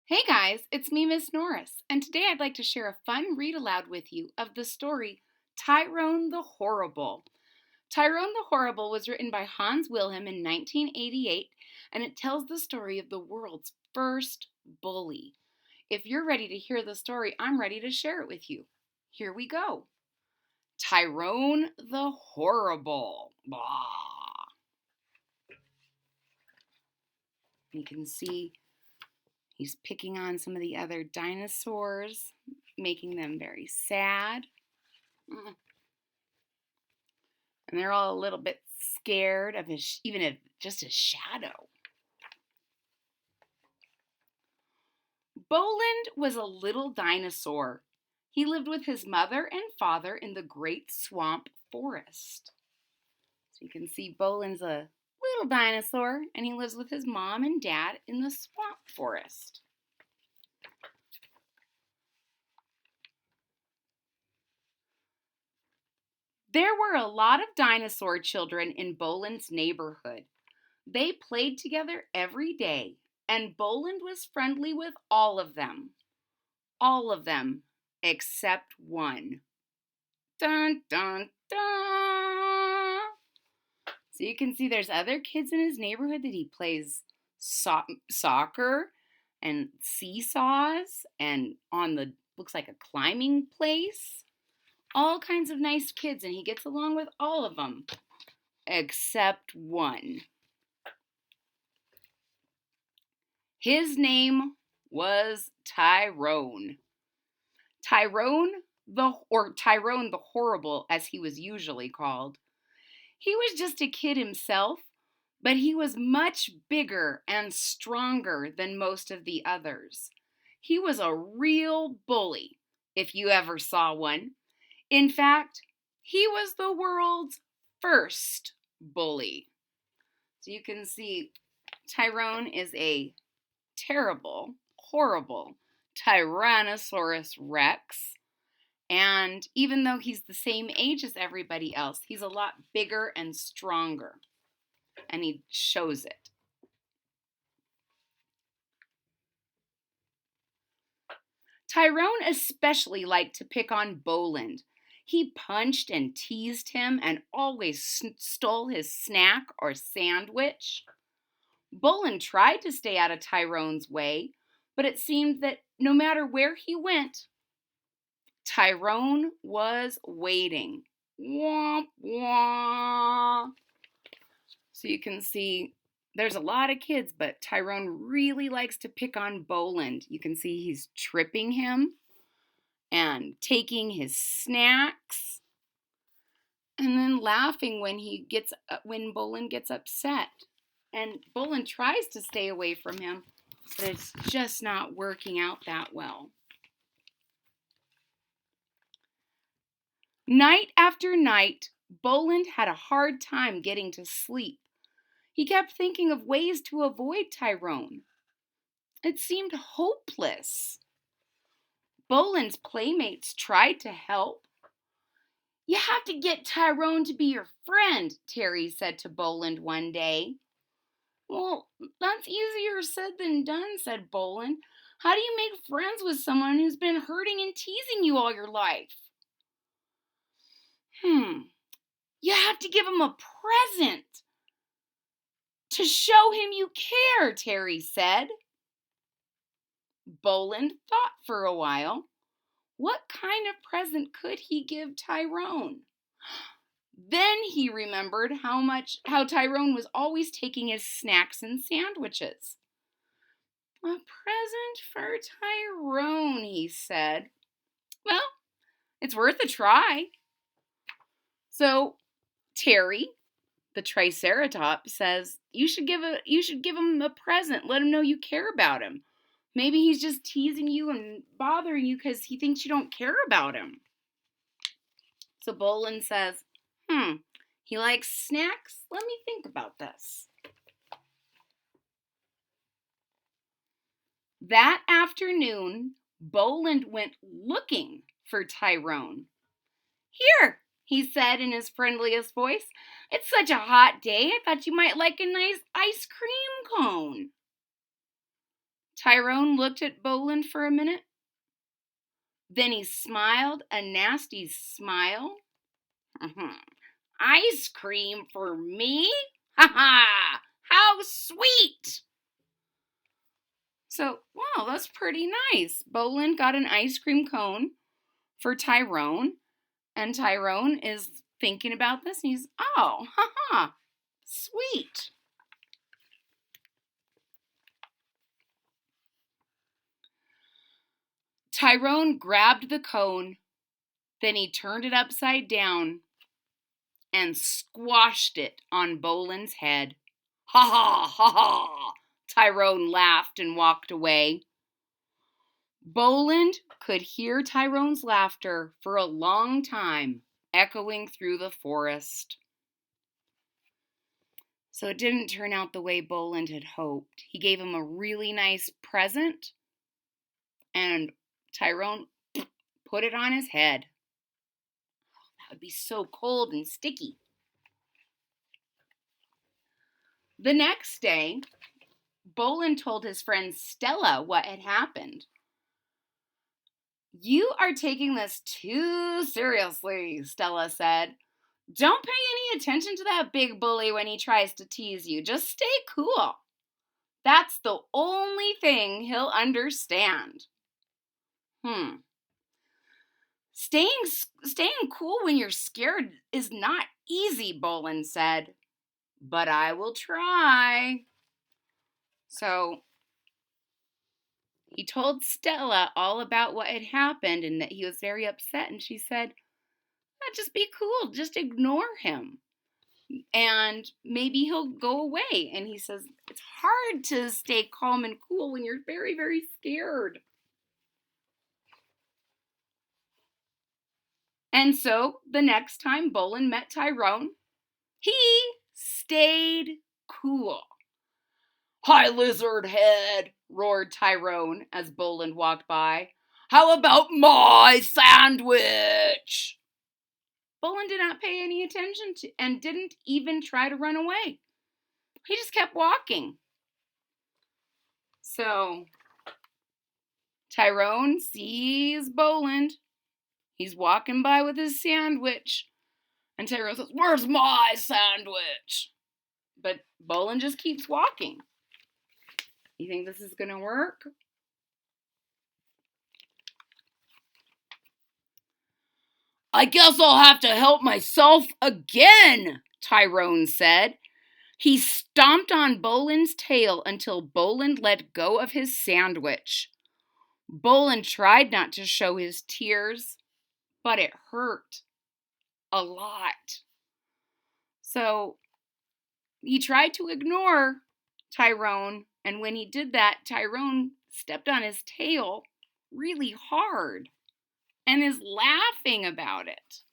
Hey guys, it's me, Miss Norris, and today I'd like to share a fun read aloud with you of the story Tyrone the Horrible. Tyrone the Horrible was written by Hans Wilhelm in 1988, and it tells the story of the world's first bully. If you're ready to hear the story, I'm ready to share it with you. Here we go. Tyrone the Horrible. Blah. You can see he's picking on some of the other dinosaurs, making them very sad. And they're all a little bit scared of just his shadow. Boland was a little dinosaur. He lived with his mother and father in the great swamp forest. So you can see Boland's a little dinosaur, and he lives with his mom and dad in the swamp forest. There were a lot of dinosaur children in Boland's neighborhood. They played together every day, and Boland was friendly with all of them. All of them, except one. Dun, dun, dun. So you can see there's other kids in his neighborhood that he plays soccer and seesaws and looks like a climbing place. All kinds of nice kids, and he gets along with all of them, except one. His name was Tyrone. Tyrone the Horrible, as he was usually called. He was just a kid himself, but he was much bigger and stronger than most of the others. He was a real bully, if you ever saw one. In fact, he was the world's first bully. So you can see Tyrone is a terrible, horrible Tyrannosaurus Rex. And even though he's the same age as everybody else, he's a lot bigger and stronger. And he shows it. Tyrone especially liked to pick on Boland. He punched and teased him and always stole his snack or sandwich. Boland tried to stay out of Tyrone's way, but it seemed that no matter where he went, Tyrone was waiting. Womp womp. So you can see there's a lot of kids, but Tyrone really likes to pick on Boland. You can see he's tripping him and taking his snacks and then laughing when Boland gets upset. And Boland tries to stay away from him, but it's just not working out that well. Night after night, Boland had a hard time getting to sleep. He kept thinking of ways to avoid Tyrone. It seemed hopeless. Boland's playmates tried to help. "You have to get Tyrone to be your friend," Terry said to Boland one day. "Well, that's easier said than done," said Boland. "How do you make friends with someone who's been hurting and teasing you all your life?" "You have to give him a present to show him you care," Terry said. Boland thought for a while. What kind of present could he give Tyrone? Then he remembered how Tyrone was always taking his snacks and sandwiches. "A present for Tyrone," he said. "Well, it's worth a try." So Terry, the Triceratops, says you should give him a present. Let him know you care about him. Maybe he's just teasing you and bothering you because he thinks you don't care about him. So Boland says, he likes snacks? Let me think about this. That afternoon, Boland went looking for Tyrone. "Here," he said in his friendliest voice. "It's such a hot day. I thought you might like a nice ice cream cone." Tyrone looked at Boland for a minute. Then he smiled a nasty smile. Ice cream for me? Ha ha! How sweet! So, wow, that's pretty nice. Boland got an ice cream cone for Tyrone, and Tyrone is thinking about this, and he's, oh, ha, sweet. Tyrone grabbed the cone, then he turned it upside down and squashed it on Boland's head. Ha ha, ha ha! Tyrone laughed and walked away. Boland could hear Tyrone's laughter for a long time, echoing through the forest. So it didn't turn out the way Boland had hoped. He gave him a really nice present, and Tyrone put it on his head. Oh, that would be so cold and sticky. The next day, Boland told his friend Stella what had happened. You are taking this too seriously, Stella said. Don't pay any attention to that big bully when he tries to tease you. Just stay cool. That's the only thing he'll understand. Staying cool when you're scared is not easy, Boland said. But I will try. So he told Stella all about what had happened and that he was very upset. And she said, just be cool. Just ignore him. And maybe he'll go away. And he says, it's hard to stay calm and cool when you're very, very scared. And so the next time Boland met Tyrone, he stayed cool. Hi, lizard head, roared Tyrone as Boland walked by. How about my sandwich? Boland did not pay any attention to and didn't even try to run away. He just kept walking. So Tyrone sees Boland. He's walking by with his sandwich. And Tyrone says, where's my sandwich? But Boland just keeps walking. You think this is going to work? I guess I'll have to help myself again, Tyrone said. He stomped on Boland's tail until Boland let go of his sandwich. Boland tried not to show his tears, but it hurt a lot. So he tried to ignore Tyrone, and when he did that, Tyrone stepped on his tail really hard and is laughing about it.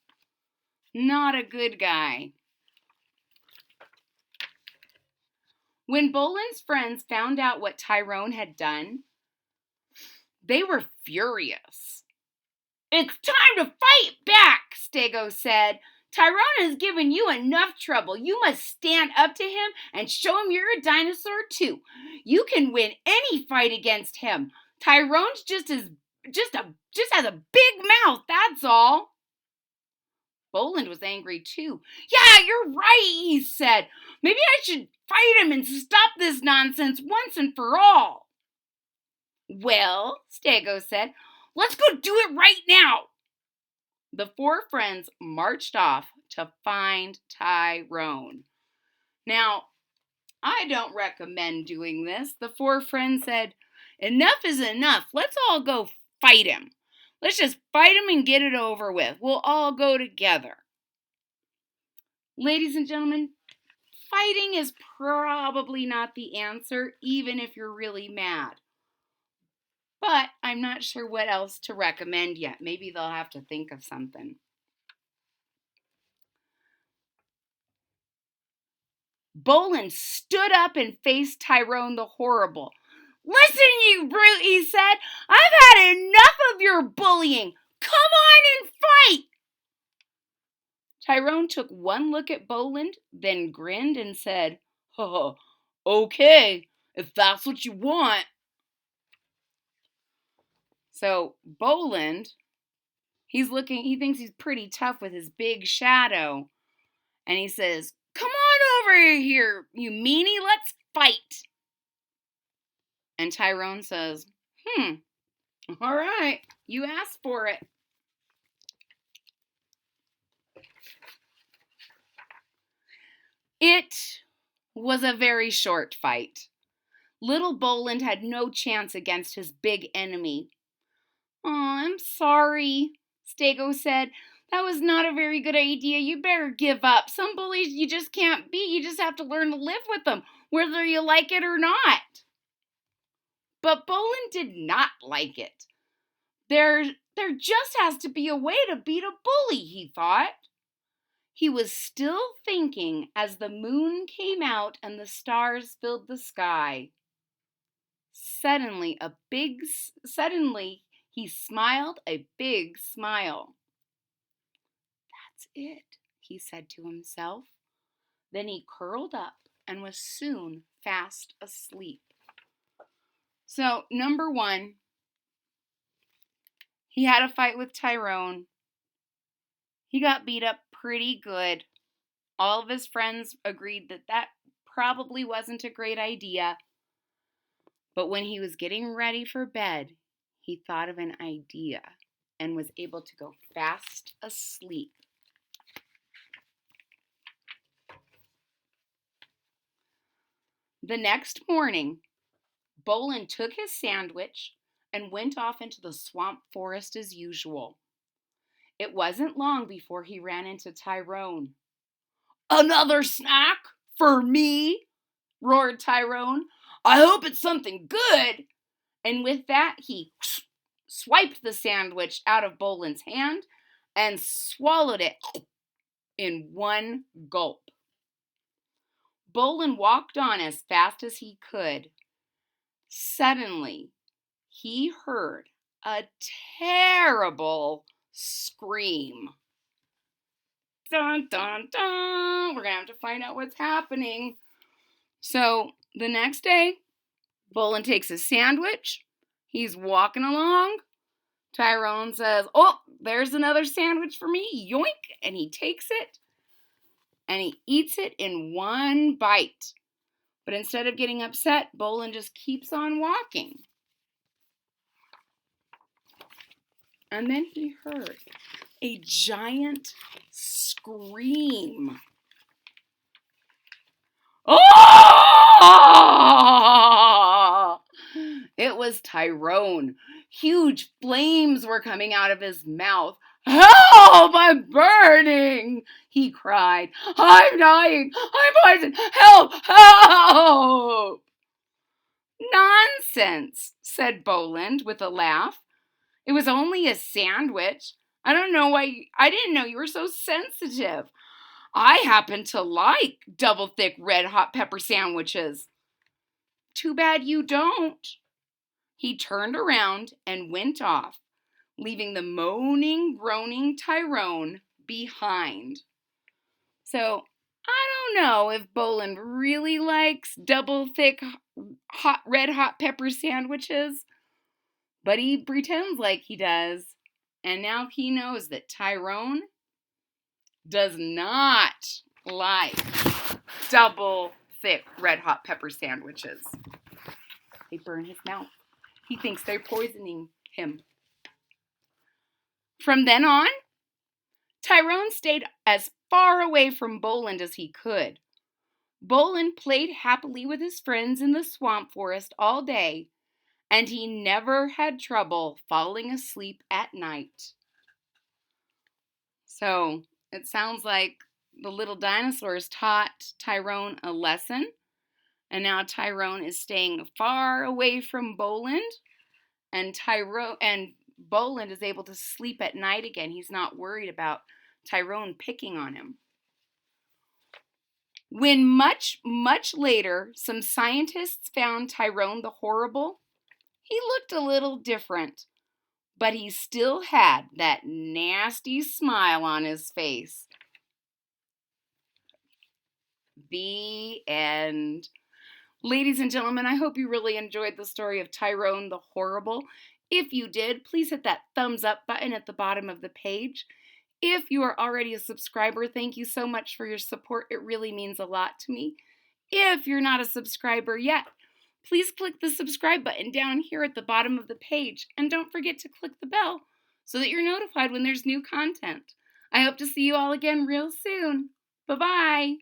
Not a good guy. When Boland's friends found out what Tyrone had done, they were furious. It's time to fight back, Stego said. Tyrone has given you enough trouble. You must stand up to him and show him you're a dinosaur too. You can win any fight against him. Tyrone's just has a big mouth, that's all. Boland was angry too. Yeah, you're right, he said. Maybe I should fight him and stop this nonsense once and for all. Well, Stego said, let's go do it right now. The four friends marched off to find Tyrone. Now, I don't recommend doing this. The four friends said, enough is enough. Let's all go fight him. Let's just fight him and get it over with. We'll all go together. Ladies and gentlemen, fighting is probably not the answer, even if you're really mad. But I'm not sure what else to recommend yet. Maybe they'll have to think of something. Boland stood up and faced Tyrone the Horrible. Listen, you brute, he said. I've had enough of your bullying. Come on and fight. Tyrone took one look at Boland, then grinned and said, okay, if that's what you want. So Boland, he thinks he's pretty tough with his big shadow. And he says, "Come on over here, you meanie, let's fight." And Tyrone says, all right, you asked for it. It was a very short fight. Little Boland had no chance against his big enemy. "Aw, I'm sorry," Stego said. "That was not a very good idea. You better give up. Some bullies you just can't beat. You just have to learn to live with them, whether you like it or not." But Boland did not like it. There just has to be a way to beat a bully, he thought. He was still thinking as the moon came out and the stars filled the sky. Suddenly he smiled a big smile. "That's it," he said to himself. Then he curled up and was soon fast asleep. So, number 1, he had a fight with Tyrone. He got beat up pretty good. All of his friends agreed that probably wasn't a great idea. But when he was getting ready for bed, he thought of an idea and was able to go fast asleep. The next morning, Boland took his sandwich and went off into the swamp forest as usual. It wasn't long before he ran into Tyrone. "Another snack for me?" roared Tyrone. "I hope it's something good." And with that, he swiped the sandwich out of Boland's hand and swallowed it in one gulp. Boland walked on as fast as he could. Suddenly, he heard a terrible scream. Dun, dun, dun. We're going to have to find out what's happening. So, the next day, Boland takes a sandwich. He's walking along. Tyrone says, "Oh, there's another sandwich for me." Yoink! And he takes it and he eats it in one bite. But instead of getting upset, Boland just keeps on walking. And then he heard a giant scream. Oh! It was Tyrone. Huge flames were coming out of his mouth. "Help! I'm burning!" he cried. "I'm dying! I'm poisoned! Help! Help!" "Nonsense," said Boland with a laugh. "It was only a sandwich. I didn't know you were so sensitive. I happen to like double thick red hot pepper sandwiches." "Too bad you don't." He turned around and went off, leaving the moaning, groaning Tyrone behind. So, I don't know if Boland really likes double thick red hot pepper sandwiches, but he pretends like he does. And now he knows that Tyrone does not like double thick red hot pepper sandwiches. They burn his mouth. He thinks they're poisoning him. From then on, Tyrone stayed as far away from Boland as he could. Boland played happily with his friends in the swamp forest all day, and he never had trouble falling asleep at night. So, it sounds like the little dinosaurs taught Tyrone a lesson, and now Tyrone is staying far away from Boland, and Boland is able to sleep at night again. He's not worried about Tyrone picking on him. When much, much later, some scientists found Tyrone the Horrible, he looked a little different, but he still had that nasty smile on his face. The end. Ladies and gentlemen, I hope you really enjoyed the story of Tyrone the Horrible. If you did, please hit that thumbs up button at the bottom of the page. If you are already a subscriber, thank you so much for your support. It really means a lot to me. If you're not a subscriber yet, please click the subscribe button down here at the bottom of the page, and don't forget to click the bell so that you're notified when there's new content. I hope to see you all again real soon. Bye-bye.